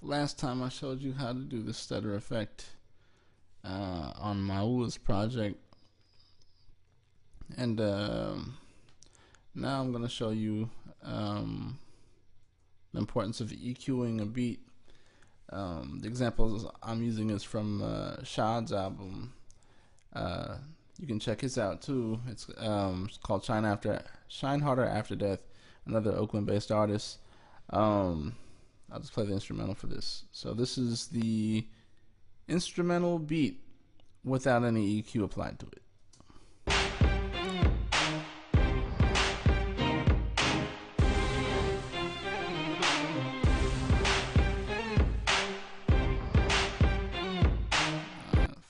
last time I showed you how to do the stutter effect on my U's project, and now I'm going to show you the importance of EQing a beat. The examples I'm using is from Shad's album. You can check his out too. It's called Shine Harder After Death, another Oakland-based artist. I'll just play the instrumental for this. So this is the instrumental beat without any EQ applied to it.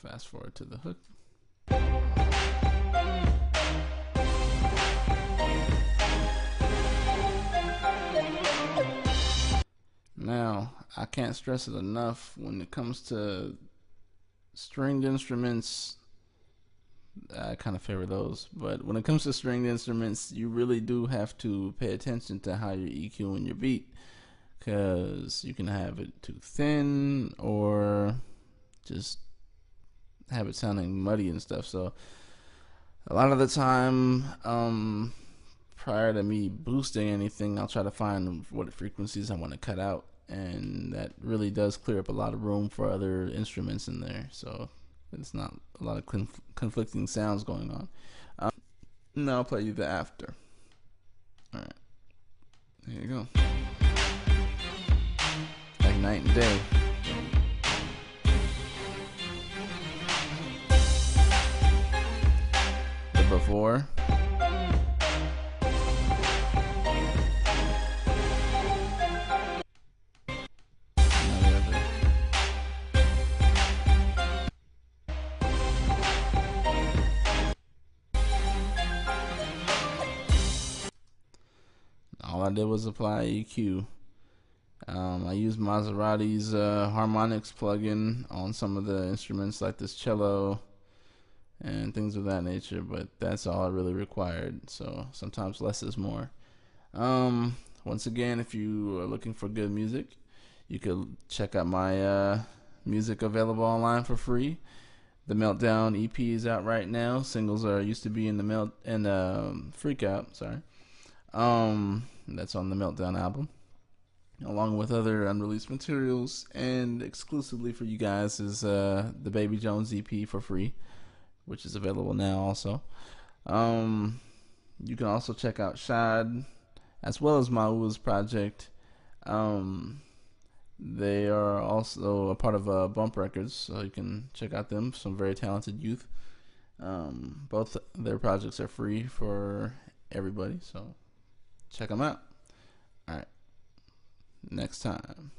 Fast forward to the hook. Now, I can't stress it enough, when it comes to stringed instruments, I kind of favor those, but when it comes to stringed instruments, you really do have to pay attention to how you're EQing your beat, because you can have it too thin or just have it sounding muddy and stuff. So a lot of the time, prior to me boosting anything, I'll try to find what frequencies I want to cut out, and that really does clear up a lot of room for other instruments in there, so it's not a lot of conflicting sounds going on. Now I'll play you the after. Alright, here you go. Like night and day. The before. All I did was apply EQ. I used Maserati's harmonics plugin on some of the instruments like this cello and things of that nature, but that's all I really required, so sometimes less is more. Once again, if you are looking for good music, you could check out my music available online for free. The Meltdown EP is out right now. Singles used to be in the Freak Out, sorry. That's on the Meltdown album, along with other unreleased materials, and exclusively for you guys is the Baby Jones EP for free, which is available now also. You can also check out Shad as well as Maua's project. They are also a part of Bump Records, so you can check out them. Some very talented youth. Both their projects are free for everybody, so check them out. Alright, next time.